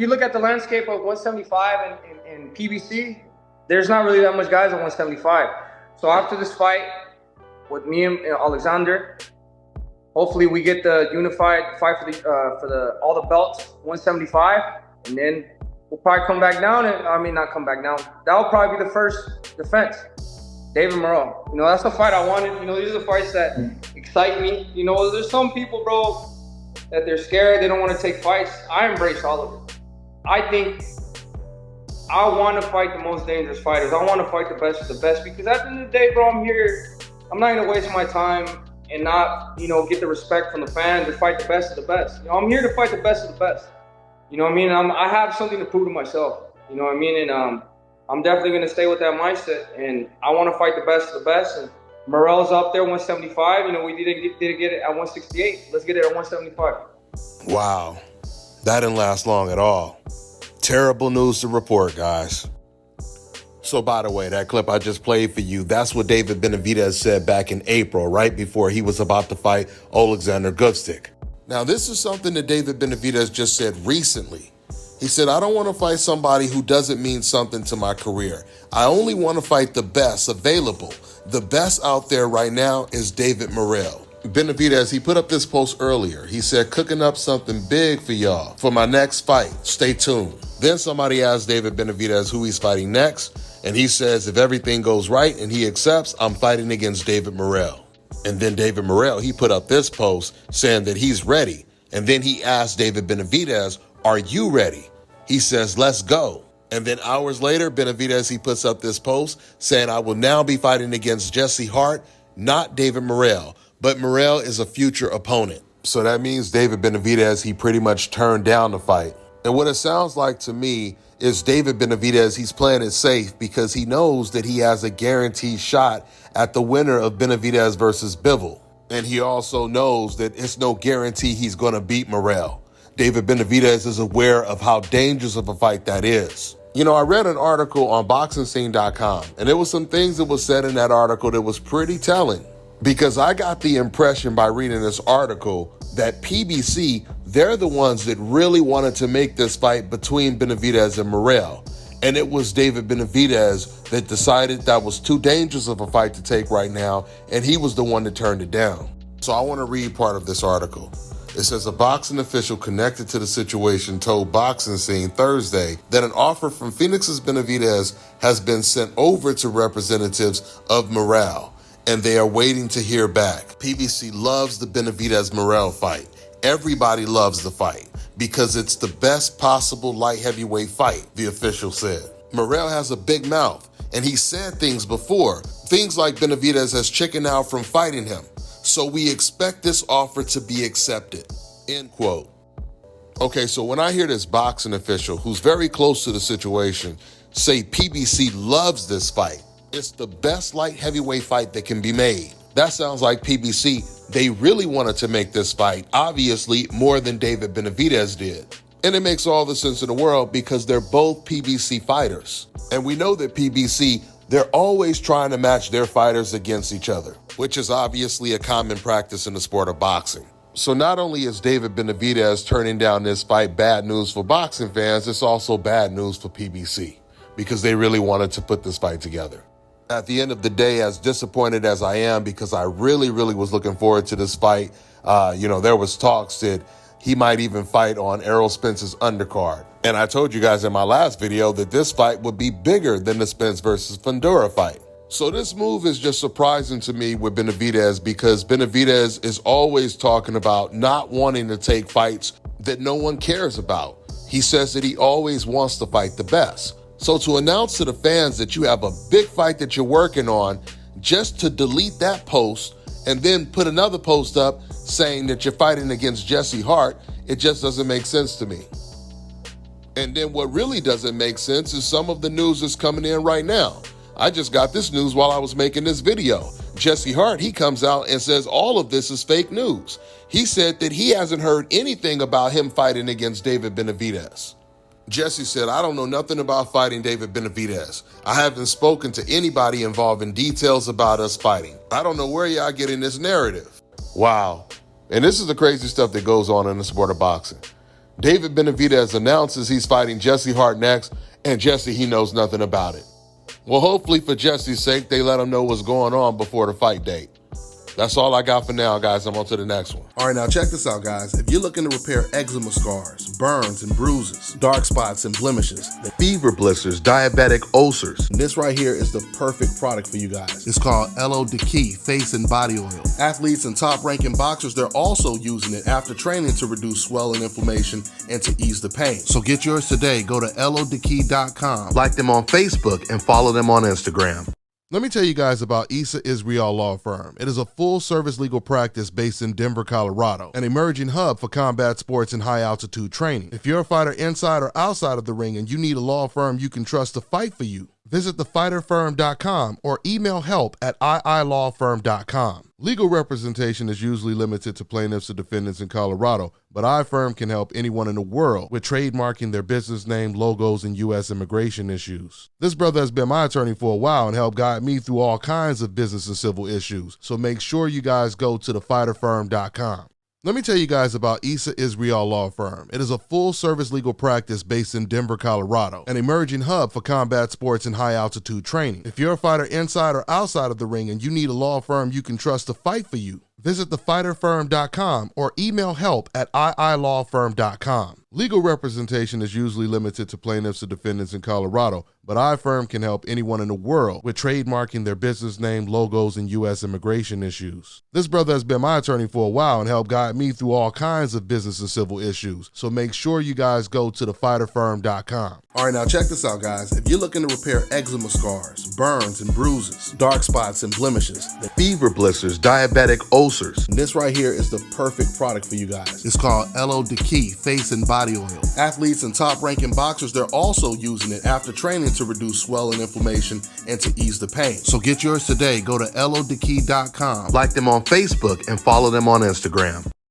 you look at the landscape of 175 and PBC, there's not really that much guys at 175. So after this fight with me and Alexander, hopefully we get the unified fight for all the belts, 175, and then we'll probably come back down. Not come back down. That'll probably be the first defense. David Morrell. That's the fight I wanted. These are the fights that excite me. There's some people, bro, that they're scared. They don't want to take fights. I embrace all of it. I think I want to fight the most dangerous fighters. I want to fight the best of the best because at the end of the day, bro, I'm here. I'm not going to waste my time and not, get the respect from the fans to fight the best of the best. I'm here to fight the best of the best. I have something to prove to myself. And I'm definitely going to stay with that mindset, and I want to fight the best of the best. And Morell's up there, 175. We didn't get it at 168. Let's get it at 175. Wow. That didn't last long at all. Terrible news to report, guys. So, by the way, that clip I just played for you, that's what David Benavidez said back in April, right before he was about to fight Alexander Gustik. Now, this is something that David Benavidez just said recently. He said, I don't want to fight somebody who doesn't mean something to my career. I only want to fight the best available. The best out there right now is David Morrell. Benavidez, he put up this post earlier. He said, cooking up something big for y'all for my next fight. Stay tuned. Then somebody asked David Benavidez who he's fighting next. And he says, if everything goes right and he accepts, I'm fighting against David Morrell. And then David Morrell, he put up this post saying that he's ready. And then he asked David Benavidez, are you ready? He says, let's go. And then hours later, Benavidez, he puts up this post saying, I will now be fighting against Jesse Hart, not David Morrell. But Morrell is a future opponent. So that means David Benavidez, he pretty much turned down the fight. And what it sounds like to me is David Benavidez, he's playing it safe because he knows that he has a guaranteed shot at the winner of Benavidez versus Bivol. And he also knows that it's no guarantee he's going to beat Morrell. David Benavidez is aware of how dangerous of a fight that is. I read an article on BoxingScene.com, and there was some things that was said in that article that was pretty telling. Because I got the impression by reading this article that PBC, they're the ones that really wanted to make this fight between Benavidez and Morrell. And it was David Benavidez that decided that was too dangerous of a fight to take right now, and he was the one that turned it down. So I want to read part of this article. It says a boxing official connected to the situation told Boxing Scene Thursday that an offer from Phoenix's Benavidez has been sent over to representatives of Morrell, and they are waiting to hear back. PBC loves the Benavidez-Morrell fight. Everybody loves the fight because it's the best possible light heavyweight fight, the official said. Morrell has a big mouth, and he said things before. Things like Benavidez has chickened out from fighting him. So we expect this offer to be accepted, end quote. Okay, so when I hear this boxing official who's very close to the situation say PBC loves this fight, it's the best light heavyweight fight that can be made. That sounds like PBC, they really wanted to make this fight, obviously more than David Benavidez did. And it makes all the sense in the world because they're both PBC fighters. And we know that PBC, they're always trying to match their fighters against each other, which is obviously a common practice in the sport of boxing. So not only is David Benavidez turning down this fight bad news for boxing fans, it's also bad news for PBC because they really wanted to put this fight together. At the end of the day, as disappointed as I am, because I really was looking forward to this fight, there was talks that he might even fight on Errol Spence's undercard. And I told you guys in my last video that this fight would be bigger than the Spence versus Fundora fight. So this move is just surprising to me with Benavidez because Benavidez is always talking about not wanting to take fights that no one cares about. He says that he always wants to fight the best. So to announce to the fans that you have a big fight that you're working on, just to delete that post and then put another post up saying that you're fighting against Jesse Hart, it just doesn't make sense to me. And then what really doesn't make sense is some of the news that's coming in right now. I just got this news while I was making this video. Jesse Hart, he comes out and says all of this is fake news. He said that he hasn't heard anything about him fighting against David Benavidez. Jesse said, I don't know nothing about fighting David Benavidez. I haven't spoken to anybody involved in details about us fighting. I don't know where y'all getting this narrative. Wow. And this is the crazy stuff that goes on in the sport of boxing. David Benavidez announces he's fighting Jesse Hart next, and Jesse, he knows nothing about it. Well, hopefully for Jesse's sake, they let him know what's going on before the fight date. That's all I got for now, guys. I'm on to the next one. All right, now check this out, guys. If you're looking to repair eczema scars, burns and bruises, dark spots and blemishes, Fever blisters, diabetic ulcers, this right here is the perfect product for you guys. It's called LO Decay Face and Body Oil. Athletes and top-ranking boxers, they're also using it after training to reduce swelling, inflammation, and to ease the pain. So get yours today. Go to lodecay.com. like them on Facebook, and follow them on Instagram. Let me tell you guys about Issa Israel Law Firm. It is a full-service legal practice based in Denver, Colorado, an emerging hub for combat sports and high-altitude training. If you're a fighter inside or outside of the ring and you need a law firm you can trust to fight for you, visit thefighterfirm.com or email help@iilawfirm.com. Legal representation is usually limited to plaintiffs or defendants in Colorado, but iFirm can help anyone in the world with trademarking their business name, logos, and U.S. immigration issues. This brother has been my attorney for a while and helped guide me through all kinds of business and civil issues, so make sure you guys go to thefighterfirm.com. Let me tell you guys about Issa Israel Law Firm. It is a full-service legal practice based in Denver, Colorado, an emerging hub for combat sports and high-altitude training. If you're a fighter inside or outside of the ring and you need a law firm you can trust to fight for you, visit thefighterfirm.com or email help@iilawfirm.com. Legal representation is usually limited to plaintiffs or defendants in Colorado, but iFirm can help anyone in the world with trademarking their business name, logos, and U.S. immigration issues. This brother has been my attorney for a while and helped guide me through all kinds of business and civil issues, so make sure you guys go to thefighterfirm.com. All right, now check this out, guys. If you're looking to repair eczema scars, burns and bruises, dark spots and blemishes, Fever blisters, diabetic ulcers, this right here is the perfect product for you guys. It's called LO Decay Face and Body Oil. Athletes and top-ranking boxers, they're also using it after training to reduce swelling, inflammation, and to ease the pain. So get yours today. Go to lodecay.com. like them on Facebook, and follow them on Instagram.